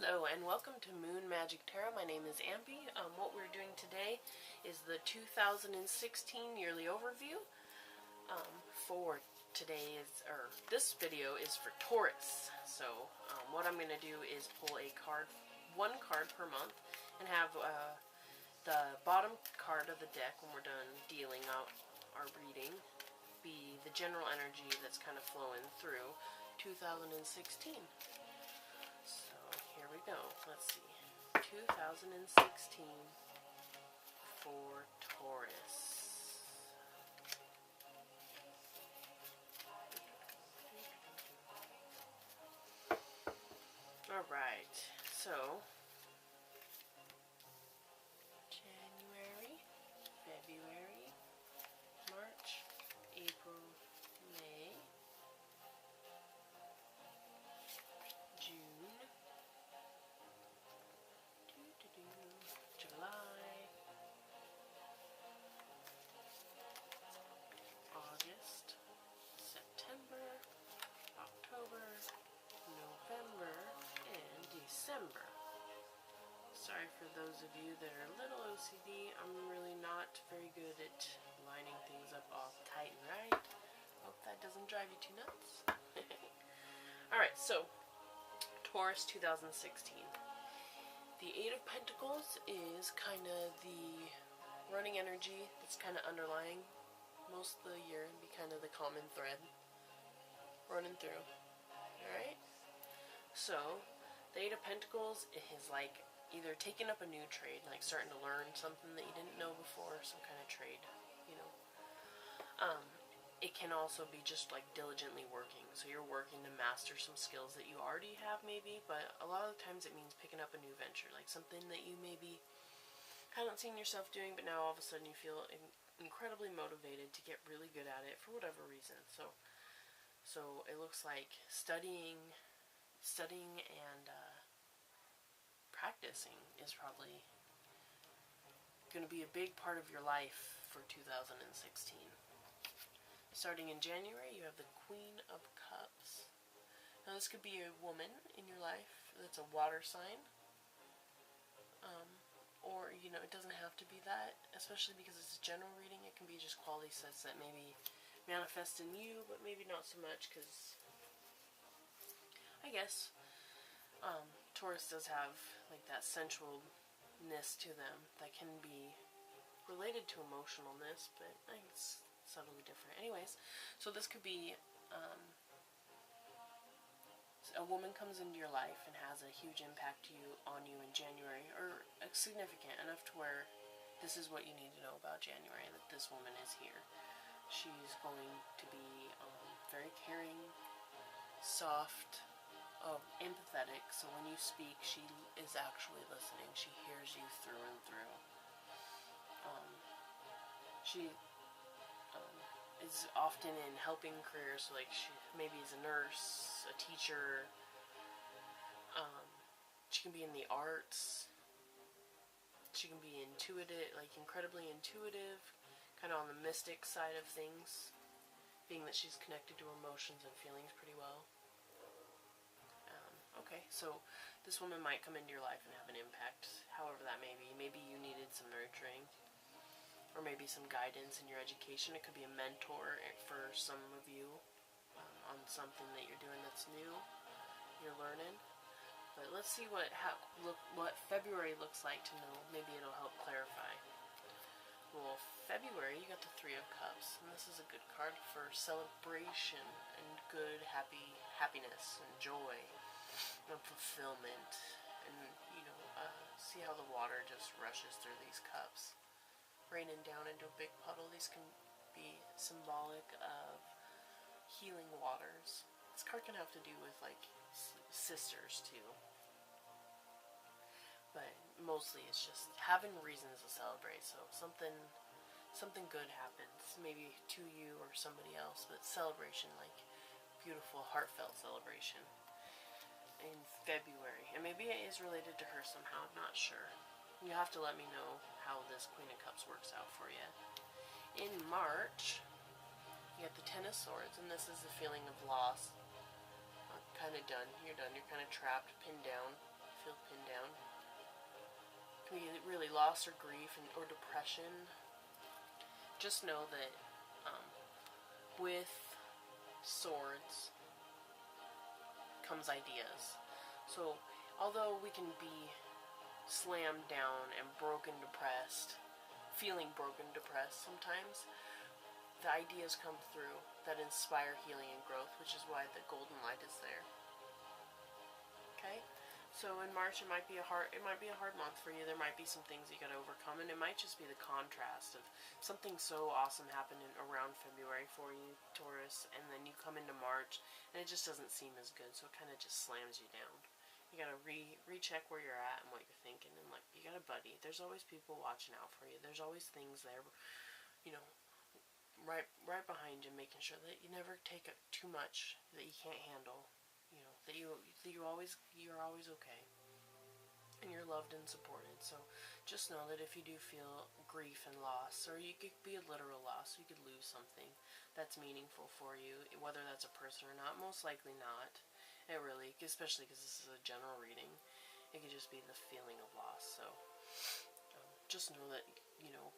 Hello and welcome to Moon Magic Tarot. My name is Ambi. What we're doing today is the 2016 yearly overview. For today is, or this video is for Taurus. So what I'm going to do is pull a card, one card per month, and have the bottom card of the deck when we're done dealing out our reading be the general energy that's kind of flowing through 2016. So here we go. Let's see. 2016 for Taurus. Alright, so January, February, March, April, May, June, July, August, September, October, November, and December. Sorry for those of you that are a little OCD. I'm really not very good at lining things up all tight and right. Hope that doesn't drive you too nuts. Alright, so Taurus 2016. The Eight of Pentacles is kind of the running energy that's kind of underlying most of the year and be kind of the common thread running through. Alright? So, the Eight of Pentacles is like either taking up a new trade, like starting to learn something that you didn't know before, some kind of trade, you know. It can also be just like diligently working. So you're working to master some skills that you already have maybe, but a lot of the times it means picking up a new venture, like something that you maybe haven't seen yourself doing, but now all of a sudden you feel incredibly motivated to get really good at it for whatever reason. So it looks like studying and practicing is probably going to be a big part of your life for 2016. Starting in January, you have the Queen of Cups. Now this could be a woman in your life that's a water sign. Or, you know, it doesn't have to be that, especially because it's a general reading. It can be just quality sets that maybe manifest in you, but maybe not so much, because I guess Taurus does have like that sensualness to them that can be related to emotionalness, but I think it's subtly different. Anyways, so this could be a woman comes into your life and has a huge impact on you in January, or significant enough to where this is what you need to know about January, that this woman is here. She's going to be very caring, soft, empathetic, so when you speak, she is actually listening. She hears you through and through. She is often in helping careers, so like she maybe is a nurse, a teacher. She can be in the arts. She can be intuitive, like incredibly intuitive, kind of on the mystic side of things, being that she's connected to emotions and feelings pretty well. Okay, so this woman might come into your life and have an impact, however that may be. Maybe you needed some nurturing, or maybe some guidance in your education. It could be a mentor for some of you on something that you're doing that's new, you're learning. But let's see what February looks like to know. Maybe it'll help clarify. Well, February, you got the Three of Cups, and this is a good card for celebration and good happiness and joy and fulfillment, and you know, see how the water just rushes through these cups, raining down into a big puddle. These can be symbolic of healing waters. This card can have to do with like sisters too, but mostly it's just having reasons to celebrate. So something good happens, maybe to you or somebody else, but celebration, like beautiful, heartfelt celebration in February. And maybe it is related to her somehow, I'm not sure. You have to let me know how this Queen of Cups works out for you. In March, you get the Ten of Swords, and this is the feeling of loss. Kind of done. You're done. You're kind of trapped, pinned down, feel pinned down. It can be really loss or grief or depression. Just know that with swords comes ideas. So although we can be slammed down and broken, depressed, feeling broken, depressed sometimes, the ideas come through that inspire healing and growth, which is why the golden light is there. Okay? So in March it might be a hard month for you. There might be some things you gotta overcome, and it might just be the contrast of something so awesome happening around February for you, Taurus, and then you come into March and it just doesn't seem as good, so it kinda just slams you down. You gotta recheck where you're at and what you're thinking, and like, you got a buddy. There's always people watching out for you. There's always things there, you know, right behind you, making sure that you never take up too much that you can't handle. You know, that you're always okay, and you're loved and supported. So just know that if you do feel grief and loss, or you could be a literal loss, you could lose something that's meaningful for you, whether that's a person or not. Most likely not. It really, especially because this is a general reading, it could just be the feeling of loss. So just know that, you know,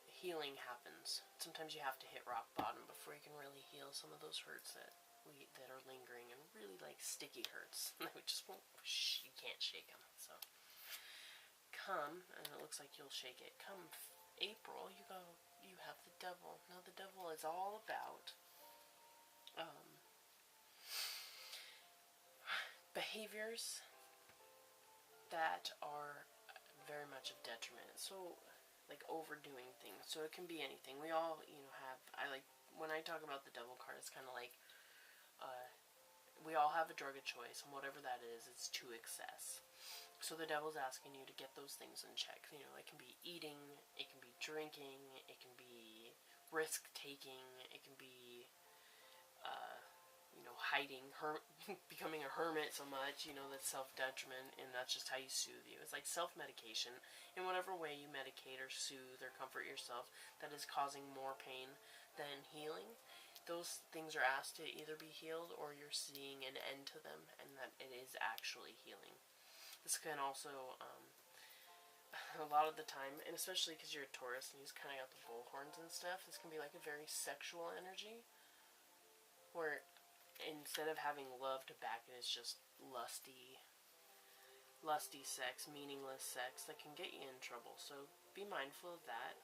healing happens. Sometimes you have to hit rock bottom before you can really heal some of those hurts that are lingering, and really like sticky hurts. We just won't, you can't shake them. So come, and it looks like you'll shake it. Come April, you have the devil. Now the devil is all about behaviors that are very much of detriment. So like overdoing things. So it can be anything. We all, you know, when I talk about the devil card, it's kind of like we all have a drug of choice, and whatever that is, it's to excess. So the devil's asking you to get those things in check. You know, it can be eating, it can be drinking, it can be risk-taking, it can be, you know, hiding, becoming a hermit so much, you know, that's self-detriment, and that's just how you soothe you. It's like self-medication. In whatever way you medicate or soothe or comfort yourself that is causing more pain than healing, those things are asked to either be healed, or you're seeing an end to them, and that it is actually healing. This can also, a lot of the time, and especially because you're a Taurus and he's kind of got the bull horns and stuff, this can be like a very sexual energy, where instead of having love to back it, it's just lusty sex, meaningless sex that can get you in trouble. So be mindful of that.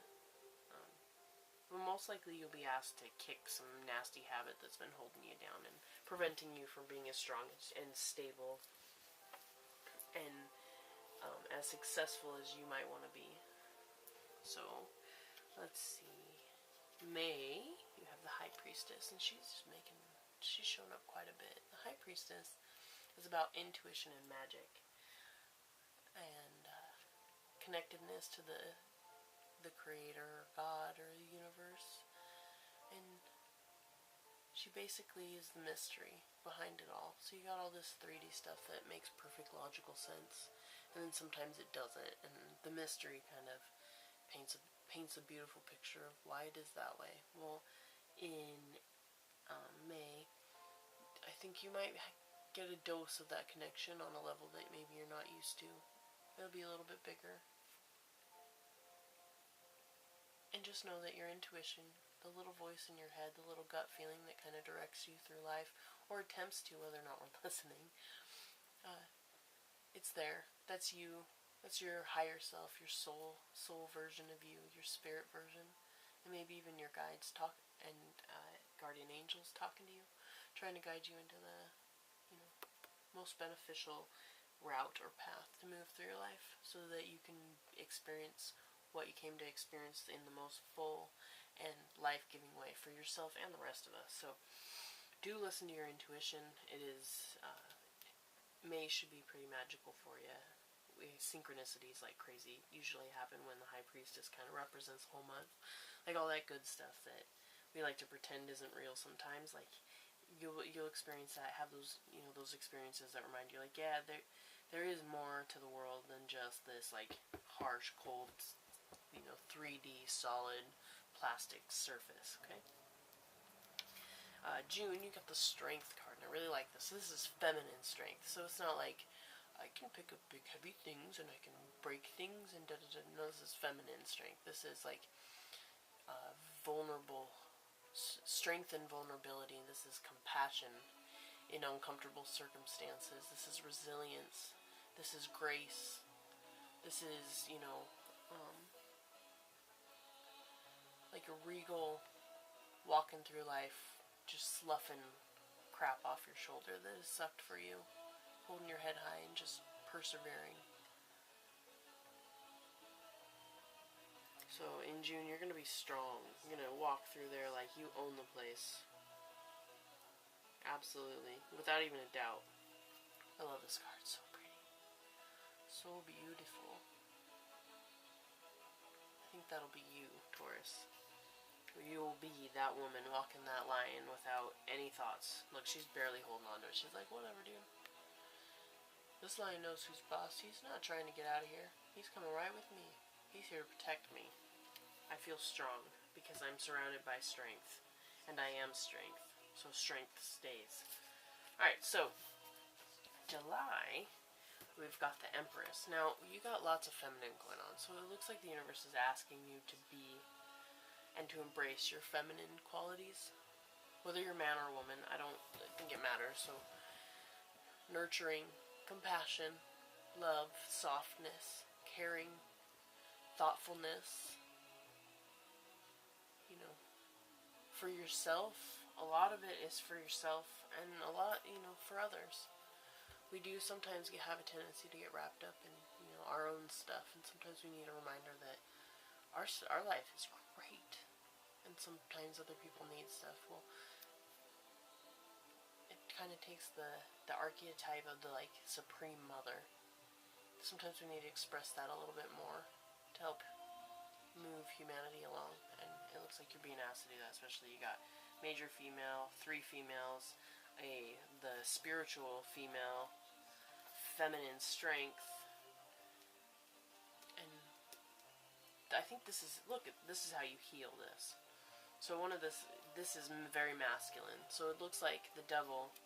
But most likely you'll be asked to kick some nasty habit that's been holding you down and preventing you from being as strong and stable and as successful as you might want to be. So let's see. May, you have the High Priestess, and she's shown up quite a bit. The High Priestess is about intuition and magic, and connectedness to the creator, or God, or the universe. And she basically is the mystery behind it all. So you got all this 3D stuff that makes perfect logical sense, and then sometimes it doesn't, and the mystery kind of paints a beautiful picture of why it is that way. Well, in May, I think you might get a dose of that connection on a level that maybe you're not used to. It'll be a little bit bigger. And just know that your intuition, the little voice in your head, the little gut feeling that kind of directs you through life, or attempts to, whether or not we're listening, it's there. That's you. That's your higher self, your soul version of you, your spirit version, and maybe even your guides and guardian angels talking to you, trying to guide you into the, you know, most beneficial route or path to move through your life, so that you can experience what you came to experience in the most full and life-giving way for yourself and the rest of us. So do listen to your intuition. It is May should be pretty magical for you. Synchronicities like crazy usually happen when the High Priestess kind of represents the whole month, like all that good stuff that we like to pretend isn't real sometimes. Like you'll experience that, have those, you know, those experiences that remind you, like, yeah, there is more to the world than just this like harsh, cold, you know, 3D solid plastic surface. Okay. June, you got the Strength card, and I really like this. This is feminine strength, so it's not like can pick up big heavy things and I can break things and da-da-da. No, this is feminine strength. This is like vulnerable strength and vulnerability. This is compassion in uncomfortable circumstances. This is resilience. This is grace. This is, you know, like a regal walking through life, just sloughing crap off your shoulder that has sucked for you, holding your head high and just persevering. So in June, you're going to be strong. You're going to walk through there like you own the place. Absolutely. Without even a doubt. I love this card. It's so pretty. So beautiful. I think that'll be you, Taurus. You'll be that woman walking that line without any thoughts. Look, she's barely holding on to it. She's like, whatever, dude. This lion knows who's boss. He's not trying to get out of here. He's coming right with me. He's here to protect me. I feel strong because I'm surrounded by strength. And I am strength. So strength stays. Alright, so July, we've got the Empress. Now, you got lots of feminine going on. So it looks like the universe is asking you to be and to embrace your feminine qualities. Whether you're man or woman, I don't think it matters. So nurturing, compassion, love, softness, caring, thoughtfulness, you know, for yourself. A lot of it is for yourself, and a lot, you know, for others. We do sometimes have a tendency to get wrapped up in, you know, our own stuff, and sometimes we need a reminder that our life is great, and sometimes other people need stuff. Well, it kind of takes the archetype of the, like, supreme mother. Sometimes we need to express that a little bit more to help move humanity along, and it looks like you're being asked to do that. Especially you got major female, 3 females, the spiritual female, feminine strength, and I think this is, look, this is how you heal this. So this is very masculine. So it looks like the devil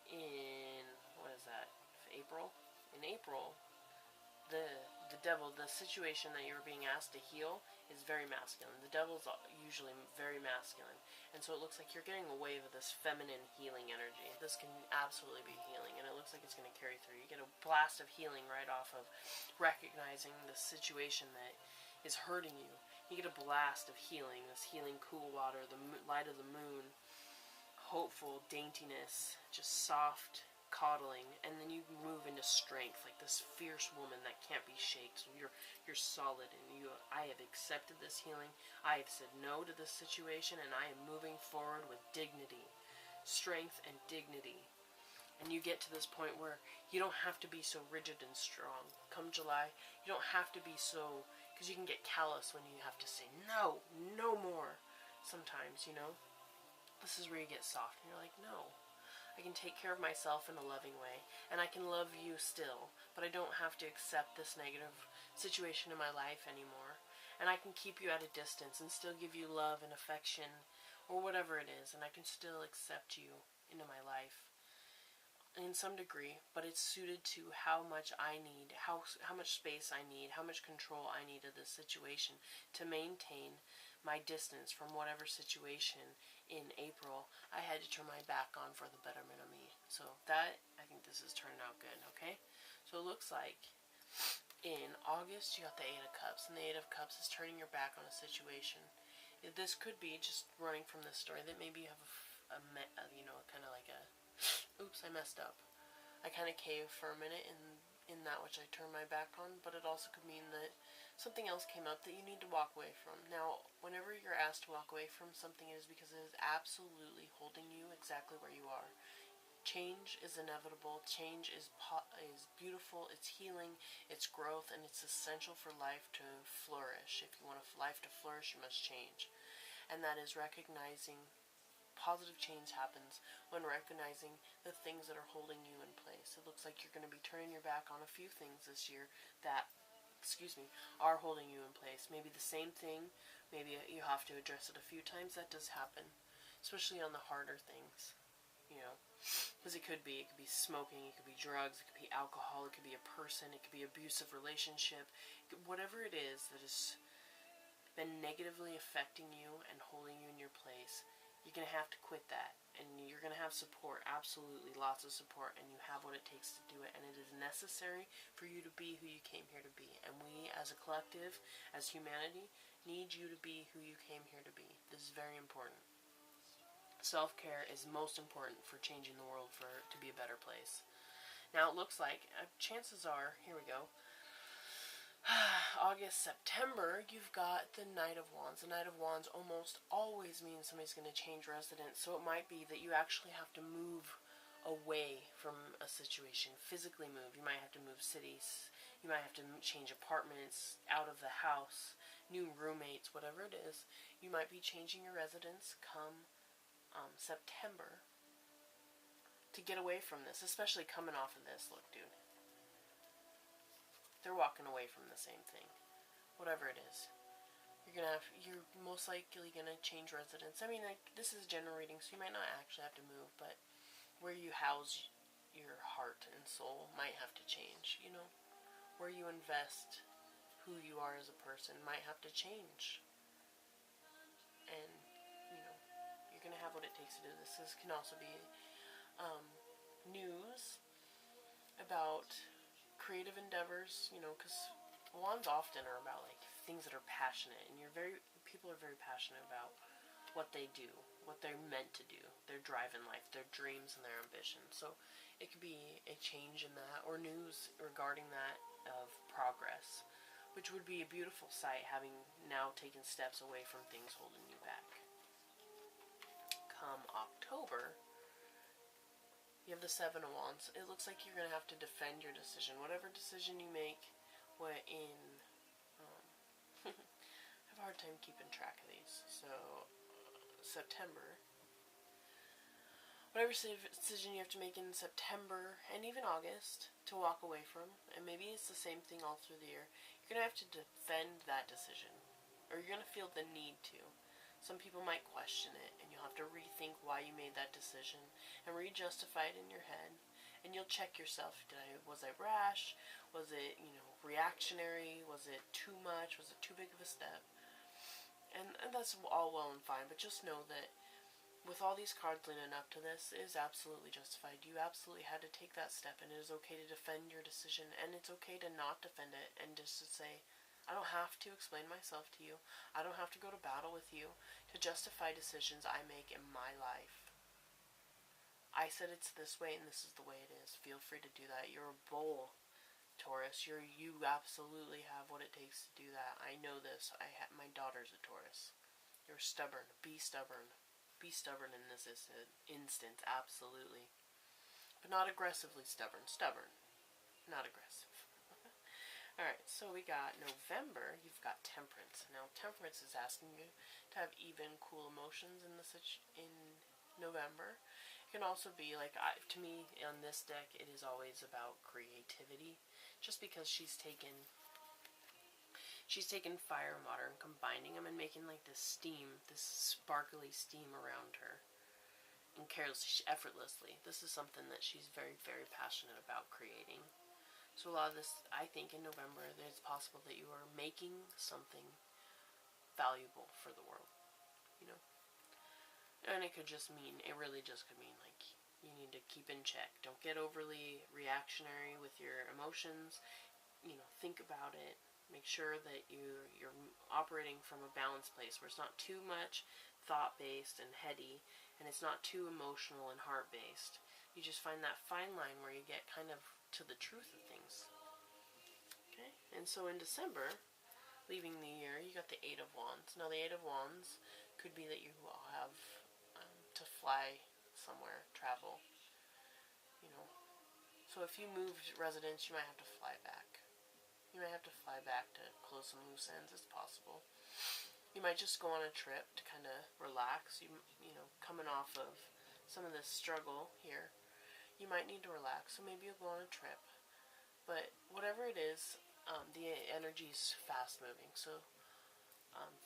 in, what is that, April? In April, the devil, the situation that you're being asked to heal is very masculine. The devil's usually very masculine. And so it looks like you're getting a wave of this feminine healing energy. This can absolutely be healing, and it looks like it's going to carry through. You get a blast of healing right off of recognizing the situation that is hurting you. You get a blast of healing, this healing cool water, the light of the moon, hopeful daintiness, just soft coddling, and then you move into strength, like this fierce woman that can't be shaken. So you're solid, and I have accepted this healing. I have said no to this situation, and I am moving forward with dignity, strength, and dignity. And you get to this point where you don't have to be so rigid and strong. Come July, you don't have to be so, because you can get callous when you have to say no, no more. Sometimes, you know, this is where you get soft, and you're like, no. I can take care of myself in a loving way, and I can love you still, but I don't have to accept this negative situation in my life anymore. And I can keep you at a distance and still give you love and affection, or whatever it is, and I can still accept you into my life in some degree, but it's suited to how much I need, how much space I need, how much control I need of this situation to maintain my distance from whatever situation in April I had to turn my back on for the betterment of me. So that, I think this is turning out good, okay? So it looks like in August you got the 8 of Cups, and the 8 of Cups is turning your back on a situation. This could be just running from this story, that maybe you have you know, kind of like a, oops, I messed up. I kind of caved for a minute in that which I turned my back on, but it also could mean that something else came up that you need to walk away from. Now, whenever you're asked to walk away from something, it is because it is absolutely holding you exactly where you are. Change is inevitable. Change is beautiful. It's healing. It's growth, and it's essential for life to flourish. If you want life to flourish, you must change. And that is recognizing positive change happens when recognizing the things that are holding you in place. It looks like you're going to be turning your back on a few things this year that, are holding you in place. Maybe the same thing, maybe you have to address it a few times. That does happen, especially on the harder things, you know. Because it could be smoking, it could be drugs, it could be alcohol, it could be a person, it could be abusive relationship, whatever it is that has been negatively affecting you and holding you in your place, you're going to have to quit that. And you're going to have support, absolutely lots of support, and you have what it takes to do it. And it is necessary for you to be who you came here to be. And we, as a collective, as humanity, need you to be who you came here to be. This is very important. Self-care is most important for changing the world to be a better place. Now it looks like, chances are, here we go, August, September, you've got the Knight of Wands. The Knight of Wands almost always means somebody's going to change residence, so it might be that you actually have to move away from a situation, physically move. You might have to move cities, you might have to change apartments, out of the house, new roommates, whatever it is. You might be changing your residence come September to get away from this, especially coming off of this. Look, dude, they're walking away from the same thing, whatever it is. You're most likely gonna change residence. I mean, like, this is generating, so you might not actually have to move, but where you house your heart and soul might have to change, you know. Where you invest who you are as a person might have to change. And, you know, you're going to have what it takes to do this. This can also be news about creative endeavors, you know, because wands often are about, like, things that are passionate, and people are very passionate about what they do, what they're meant to do, their drive in life, their dreams and their ambitions. So it could be a change in that, or news regarding that of progress, which would be a beautiful sight, having now taken steps away from things holding you back. Come October, you have the Seven of Wands. It looks like you're going to have to defend your decision. Whatever decision you make, I have a hard time keeping track of these. So, September. Whatever decision you have to make in September and even August to walk away from, and maybe it's the same thing all through the year, you're going to have to defend that decision, or you're going to feel the need to. Some people might question it, and you'll have to rethink why you made that decision and re-justify it in your head. And you'll check yourself. Was I rash? Was it, reactionary? Was it too much? Was it too big of a step? And that's all well and fine, but just know that with all these cards leading up to this, it is absolutely justified. You absolutely had to take that step, and it is okay to defend your decision, and it's okay to not defend it, and just to say, I don't have to explain myself to you. I don't have to go to battle with you to justify decisions I make in my life. I said it's this way, and this is the way it is. Feel free to do that. You're a bull, Taurus. You absolutely have what it takes to do that. I know this. My daughter's a Taurus. You're stubborn. Be stubborn. Be stubborn in this instance, absolutely. But not aggressively stubborn. Stubborn. Not aggressive. Alright, so we got November. You've got Temperance. Now, Temperance is asking you to have even, cool emotions in November. It can also be, like, to me, on this deck, it is always about creativity. Just because she's taken fire and water and combining them and making, like, this steam, this sparkly steam around her. And carelessly, effortlessly. This is something that she's very, very passionate about creating. So a lot of this, I think, in November, it's possible that you are making something valuable for the world, And it really just could mean, like, you need to keep in check. Don't get overly reactionary with your emotions. Think about it. Make sure that you're operating from a balanced place where it's not too much thought-based and heady, and it's not too emotional and heart-based. You just find that fine line where you get kind of to the truth of things. Okay, and so in December, leaving the year, you got the Eight of Wands. Now, the Eight of Wands could be that you will have to fly somewhere, travel. So if you moved residence, you might have to fly back. You might have to fly back to close some loose ends. It's possible. You might just go on a trip to kind of relax. Coming off of some of this struggle here, you might need to relax, so maybe you'll go on a trip. But whatever it is, the energy is fast moving, so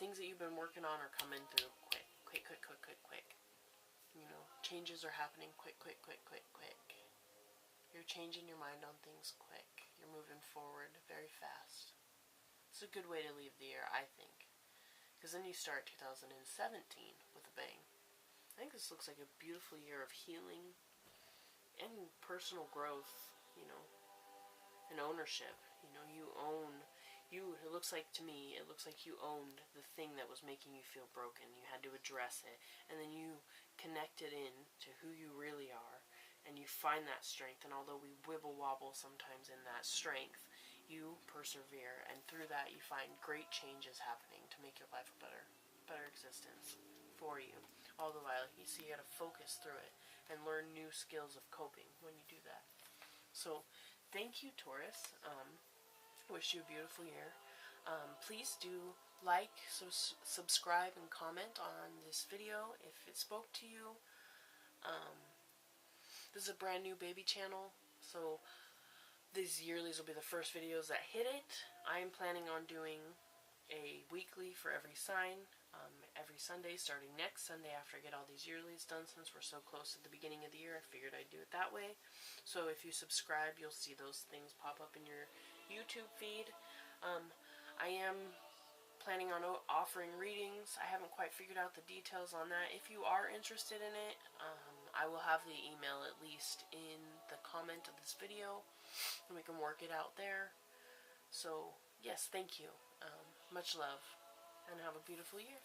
things that you've been working on are coming through quick. You know, changes are happening quick, quick, quick, quick, quick. You're changing your mind on things quick. You're moving forward very fast. It's a good way to leave the year, I think. Because then you start 2017 with a bang. I think this looks like a beautiful year of healing and personal growth, you know, and ownership. You know, it looks like to me, it looks like you owned the thing that was making you feel broken. You had to address it, and then you connected in to who you really are, and you find that strength, and although we wibble wobble sometimes in that strength, you persevere, and through that you find great changes happening to make your life a better existence for you. All the while, you see, you gotta focus through it and learn new skills of coping when you do that. So, thank you, Taurus. Wish you a beautiful year. Please do like, subscribe, and comment on this video if it spoke to you. This is a brand new baby channel, so these yearlies will be the first videos that hit it. I am planning on doing a weekly for every sign, every Sunday, starting next Sunday after I get all these yearlies done. Since we're so close to the beginning of the year, I figured I'd do it that way. So if you subscribe, you'll see those things pop up in your YouTube feed. I am planning on offering readings. I haven't quite figured out the details on that. If you are interested in it, I will have the email at least in the comment of this video, and we can work it out there. So, yes, thank you. Much love, and have a beautiful year.